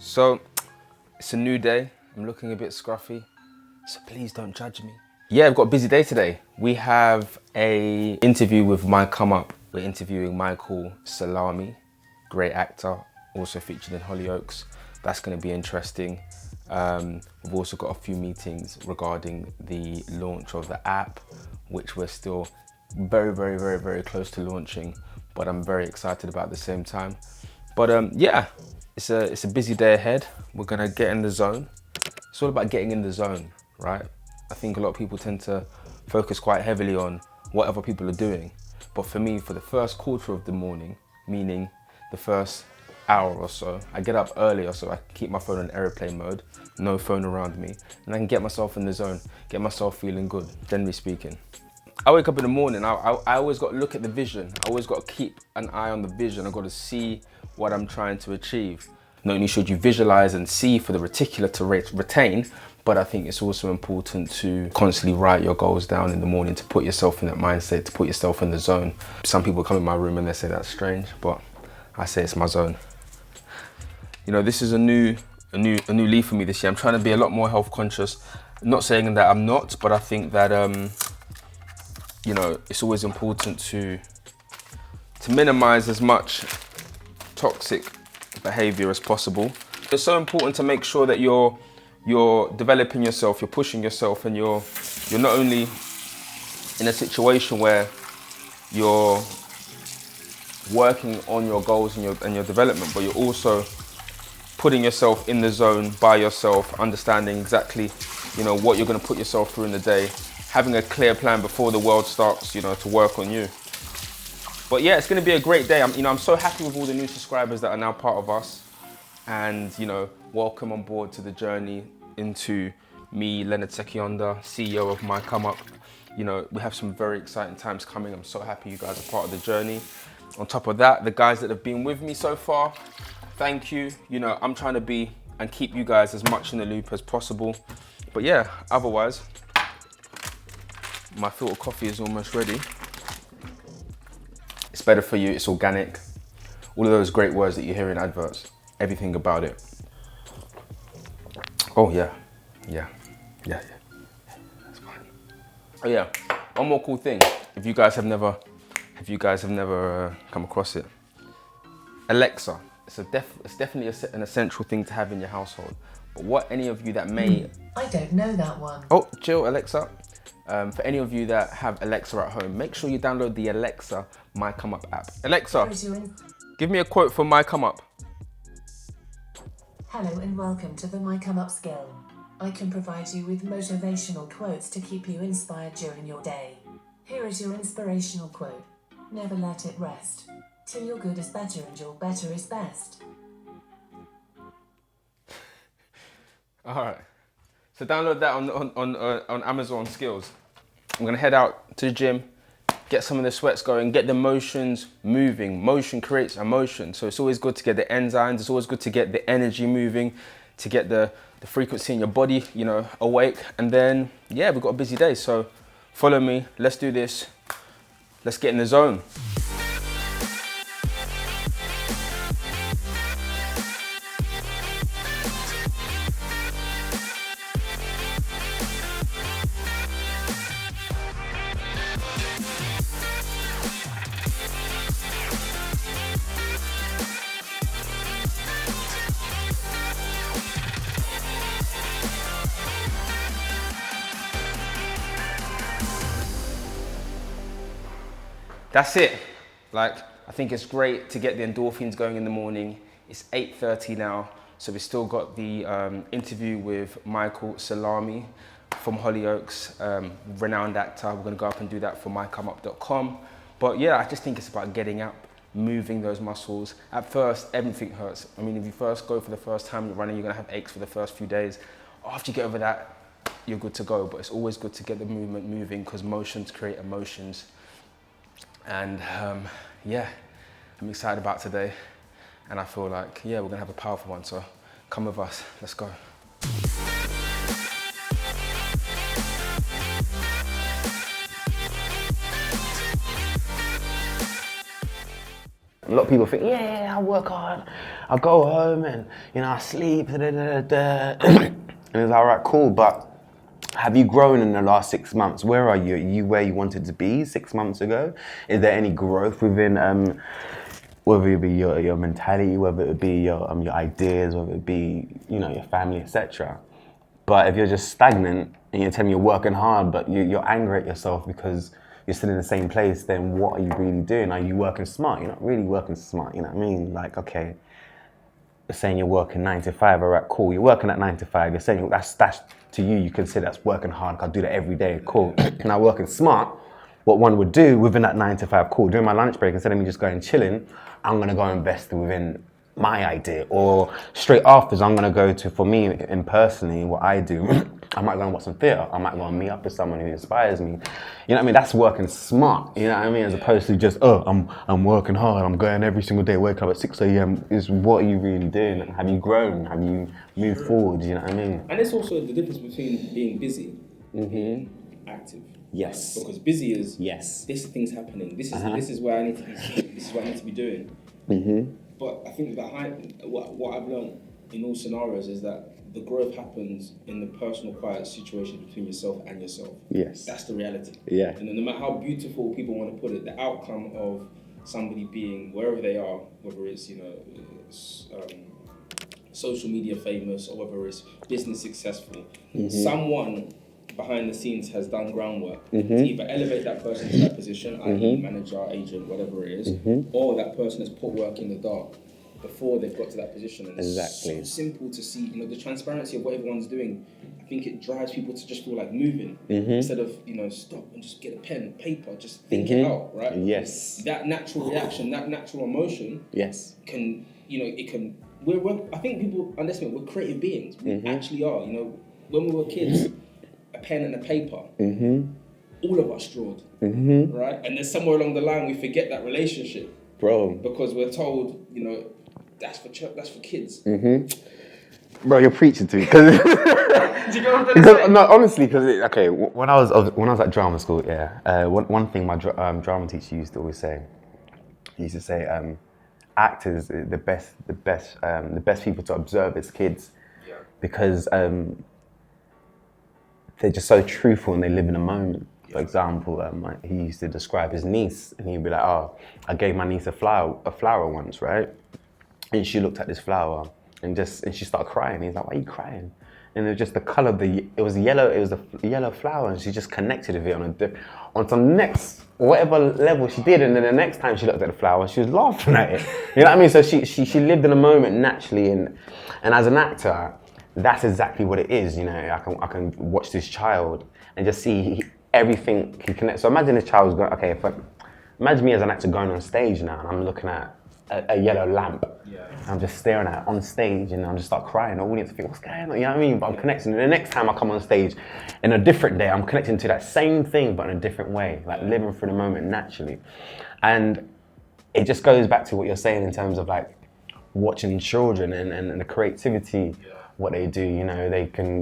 So, it's a new day. I'm looking a bit scruffy, so please don't judge me. Yeah, I've got a busy day today. We have a interview with MycomeUp. We're interviewing Michael Salami, great actor, also featured in Hollyoaks. That's gonna be interesting. We've also got a few meetings regarding the launch of the app, which we're still very close to launching, but I'm very excited about at the same time. But yeah, it's a busy day ahead. We're gonna get in the zone. It's all about getting in the zone, right? I think a lot of people tend to focus quite heavily on what other people are doing. But for me, for the first quarter of the morning, meaning the first hour or so, I get up earlier so I keep my phone in airplane mode, no phone around me, and I can get myself in the zone, get myself feeling good, generally speaking. I wake up in the morning, I always got to look at the vision. I always got to keep an eye on the vision. I've got to see what I'm trying to achieve. Not only should you visualize and see for the reticular to retain, but I think it's also important to constantly write your goals down in the morning to put yourself in that mindset, to put yourself in the zone. Some people come in my room and they say that's strange, but I say it's my zone. You know, this is a new leaf for me this year. I'm trying to be a lot more health conscious. I'm not saying that I'm not, but I think that you know, it's always important to minimize as much toxic behavior as possible. It's so important to make sure that you're developing yourself, you're pushing yourself, and you're not only in a situation where you're working on your goals and your development, but you're also putting yourself in the zone by yourself, understanding exactly, you know, what you're going to put yourself through in the day, having a clear plan before the world starts, you know, to work on you. But yeah, it's going to be a great day. I'm so happy with all the new subscribers that are now part of us, and you know, welcome on board to the journey into me, Leonard, CEO of MycomeUp. You know, we have some very exciting times coming. I'm so happy you guys are part of the journey. On top of that, the guys that have been with me so far, thank you. You know, I'm trying to be and keep you guys as much in the loop as possible. But yeah, otherwise, my filter coffee is almost ready. It's better for you, it's organic. All of those great words that you hear in adverts, everything about it. Oh yeah, that's fine. Oh yeah, one more cool thing. If you guys have never come across it, Alexa. It's definitely an essential thing to have in your household. But what any of you that may... I don't know that one. Oh, chill, Alexa. For any of you that have Alexa at home, make sure you download the Alexa MycomeUp app. Alexa, give me a quote for MycomeUp. Hello and welcome to the MycomeUp skill. I can provide you with motivational quotes to keep you inspired during your day. Here is your inspirational quote. Never let it rest. Till your good is better and your better is best. All right. So download that on Amazon Skills. I'm gonna head out to the gym, get some of the sweats going, get the motions moving. Motion creates emotion. So it's always good to get the enzymes, it's always good to get the energy moving, to get the frequency in your body, you know, awake. And then, yeah, we've got a busy day. So follow me, let's do this. Let's get in the zone. That's it. Like, I think it's great to get the endorphins going in the morning. It's 8:30 now, so we've still got the interview with Michael Salami from Hollyoaks, renowned actor. We're gonna go up and do that for MycomeUp.com. But yeah, I just think it's about getting up, moving those muscles. At first, everything hurts. I mean, if you first go for the first time you're running, you're gonna have aches for the first few days. After you get over that, you're good to go. But it's always good to get the movement moving because motions create emotions. And yeah, I'm excited about today. And I feel like, yeah, we're gonna have a powerful one. So come with us, let's go. A lot of people think, yeah, I work hard, I go home and, I sleep, da, da, da, da. And it's all right, cool, but have you grown in the last 6 months? Where are you? Are you where you wanted to be 6 months ago? Is there any growth within, whether it be your mentality, whether it be your ideas, whether it be, your family, etc.? But if you're just stagnant and you're telling me you're working hard, but you're angry at yourself because you're still in the same place, then what are you really doing? Are you working smart? You're not really working smart, you know what I mean? Like, okay, you're saying you're working 9 to 5, all right, cool. You're working at 9 to 5. You're saying that's to you, you consider that's working hard. I do that every day, cool. Now working smart, what one would do within that 9 to 5, cool. During my lunch break, instead of me just going chilling, I'm gonna go invest within my idea. Or straight after, I'm gonna go to, for me, in personally, what I do, I might go and watch some theatre. I might go and meet up with someone who inspires me. You know what I mean? That's working smart, you know what I mean? As opposed to just, I'm working hard, I'm going every single day, waking up at 6 a.m. Is what are you really doing? Have you grown? Have you moved forward? You know what I mean? And it's also the difference between being busy and active. Yes. Because busy is, yes, this thing's happening, this is where I need to be seen, this is what I need to be doing. But I think behind what I've learned in all scenarios is that the growth happens in the personal, quiet situations between yourself and yourself. Yes. That's the reality. Yeah. And no matter how beautiful people want to put it, the outcome of somebody being wherever they are, whether it's, social media famous or whether it's business successful, someone behind the scenes has done groundwork to either elevate that person to that position, i.e. manager, agent, whatever it is, or that person has put work in the dark before they've got to that position. And exactly. It's so simple to see, the transparency of what everyone's doing. I think it drives people to just feel like moving instead of, stop and just get a pen, paper, just think it out, right? Yes. That natural reaction, that natural emotion yes. can, it can, I think people underestimate we're creative beings. We actually are, when we were kids, a pen and a paper, all of us drawed, right? And then somewhere along the line, we forget that relationship. Bro. Because we're told, that's for kids. Bro, you're preaching to me. Do you get what I'm saying? No, honestly, because when I was at drama school, one thing my drama teacher used to always say, actors, the best people to observe is kids, because they're just so truthful and they live in a moment. For example, he used to describe his niece, and he'd be like, "Oh, I gave my niece a flower once, right?" And she looked at this flower, and she started crying. He's like, "Why are you crying?" And it was just the color of it was yellow. It was a yellow flower, and she just connected with it on some next whatever level she did. And then the next time she looked at the flower, she was laughing at it. You know what I mean? So she lived in a moment naturally, and as an actor, that's exactly what it is. I can watch this child and just see everything he connects. So imagine this child's going, imagine me as an actor going on stage now, and I'm looking at a yellow lamp. I'm just staring at it on stage, and I'm just start crying. The audience think, what's going on? You know what I mean? But I'm connecting. And the next time I come on stage, in a different day, I'm connecting to that same thing, but in a different way, like living through the moment naturally. And it just goes back to what you're saying in terms of like watching children and the creativity, what they do.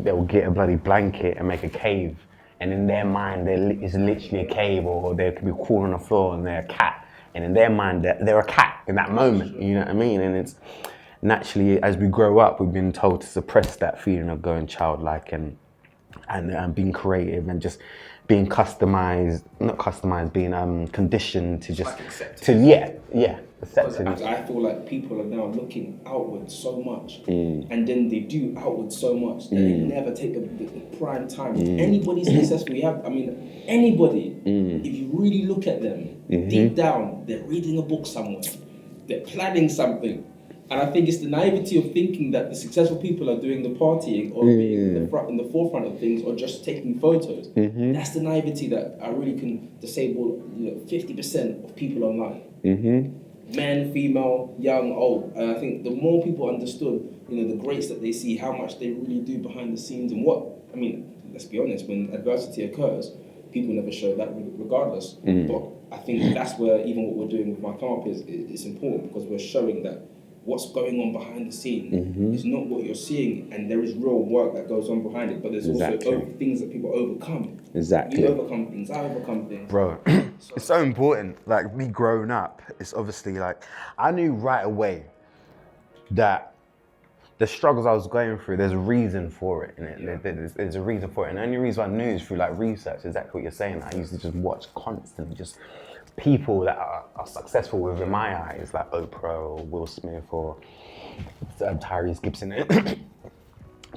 They'll get a bloody blanket and make a cave. And in their mind, it's literally a cave, or they could be crawling on the floor and they're a cat. And in their mind, they're a cat in that moment, you know what I mean? And it's naturally, as we grow up, we've been told to suppress that feeling of going childlike and being creative and just being being conditioned to just, acceptance. I feel like people are now looking outward so much, and then they do outward so much that they never take the prime time. Anybody successful, anybody, if you really look at them, deep down, they're reading a book somewhere, they're planning something. And I think it's the naivety of thinking that the successful people are doing the partying or being in the forefront of things or just taking photos. That's the naivety that I really can disable 50% of people online. Men, female, young, old. And I think the more people understood, the greats that they see, how much they really do behind the scenes and let's be honest, when adversity occurs, people never show that regardless. But I think that's where even what we're doing with MycomeUp is important, because we're showing that what's going on behind the scene is not what you're seeing, and there is real work that goes on behind it, but there's also things that people overcome. Exactly. You overcome things, I overcome things. Bro, it's so important. Like, me growing up, it's obviously like, I knew right away that the struggles I was going through, there's a reason for it, and there's a reason for it. And the only reason I knew is through like research, exactly what you're saying. I used to just watch constantly, just people that are successful within my eyes, like Oprah or Will Smith or Tyrese Gibson,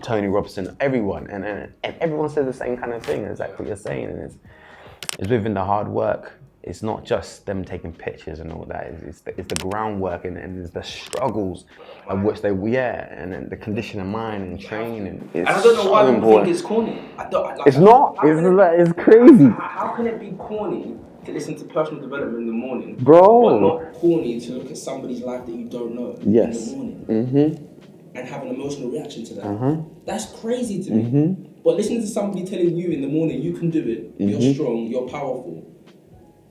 Tony Robinson, everyone, and everyone says the same kind of thing, exactly what you're saying. And it's within the hard work. It's not just them taking pictures and all that. It's the groundwork and it's the struggles of which and then the condition of mind and training. It's I don't know why so people think it's corny. It's not. It's crazy. How can it be corny to listen to personal development in the morning, bro? But not corny to look at somebody's life that you don't know in the morning and have an emotional reaction to that? That's crazy to me. But listening to somebody telling you in the morning you can do it, you're strong, you're powerful,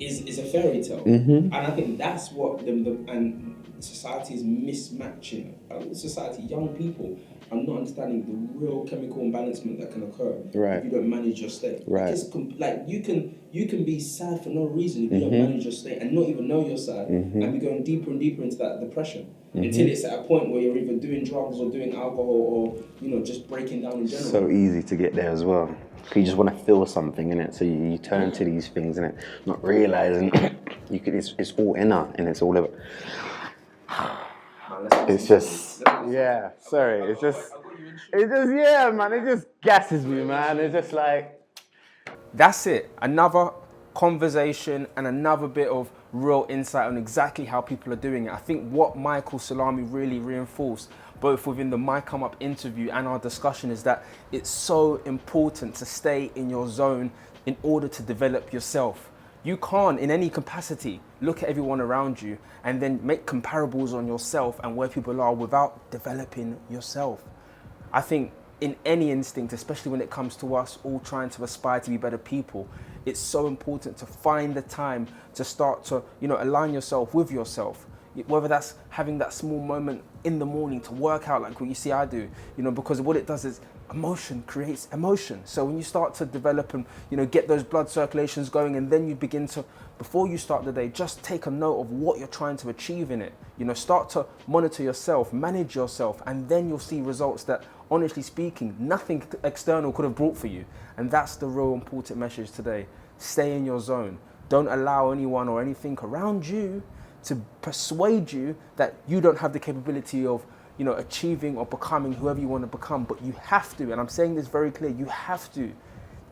is a fairy tale. And I think that's what and society is mismatching. Society, young people are not understanding the real chemical imbalancement that can occur if you don't manage your state. Like you can be sad for no reason if you don't manage your state and not even know you're sad, and be going deeper and deeper into that depression until it's at a point where you're either doing drugs or doing alcohol or just breaking down in general. So easy to get there as well. You just want to feel something in it, so you turn to these things in it, not realizing it's all inner and it's all of it. It's just man. It just gasses me, man. It's just like that's it. Another conversation and another bit of real insight on exactly how people are doing it. I think what Michael Salami really reinforced, both within the MycomeUp interview and our discussion, is that it's so important to stay in your zone in order to develop yourself. You can't, in any capacity, look at everyone around you and then make comparables on yourself and where people are without developing yourself. I think in any instinct, especially when it comes to us all trying to aspire to be better people, it's so important to find the time to start to, align yourself with yourself. Whether that's having that small moment in the morning to work out like what you see I do, because what it does is emotion creates emotion. So when you start to develop and, get those blood circulations going, and then you begin to, before you start the day, just take a note of what you're trying to achieve in it. Start to monitor yourself, manage yourself, and then you'll see results that, honestly speaking, nothing external could have brought for you. And that's the real important message today. Stay in your zone. Don't allow anyone or anything around you to persuade you that you don't have the capability of, achieving or becoming whoever you want to become. But you have to, and I'm saying this very clear, you have to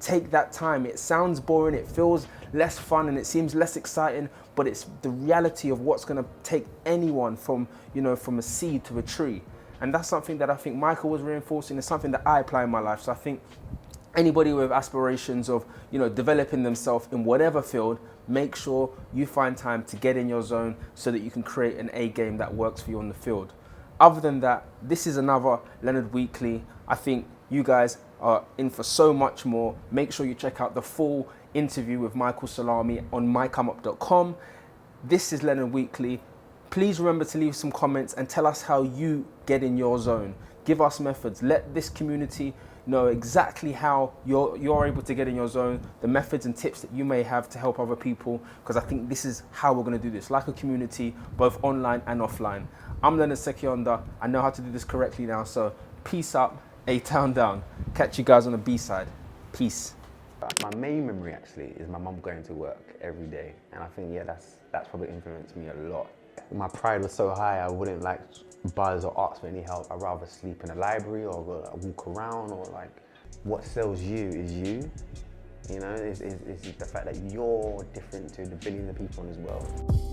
take that time. It sounds boring, it feels less fun, and it seems less exciting, but it's the reality of what's going to take anyone from, from a seed to a tree. And that's something that I think Michael was reinforcing. It's something that I apply in my life. So I think anybody with aspirations of, developing themselves in whatever field, make sure you find time to get in your zone so that you can create an A game that works for you on the field. Other than that, this is another Leonard Weekly. I think you guys are in for so much more. Make sure you check out the full interview with Michael Salami on MycomeUp.com. This is Leonard Weekly. Please remember to leave some comments and tell us how you get in your zone. Give us methods. Let this community know exactly how you're able to get in your zone, the methods and tips that you may have to help other people, because I think this is how we're going to do this, like a community, both online and offline. I'm Leonard Sekionda. I know how to do this correctly now, so peace up, A-Town down. Catch you guys on the B-side. Peace. My main memory actually is my mum going to work every day, and I think that's probably influenced me a lot. My pride was so high, I wouldn't like buzz or ask for any help. I'd rather sleep in a library or walk around, or like, what sells you is you. It's the fact that you're different to the billions of people in this world.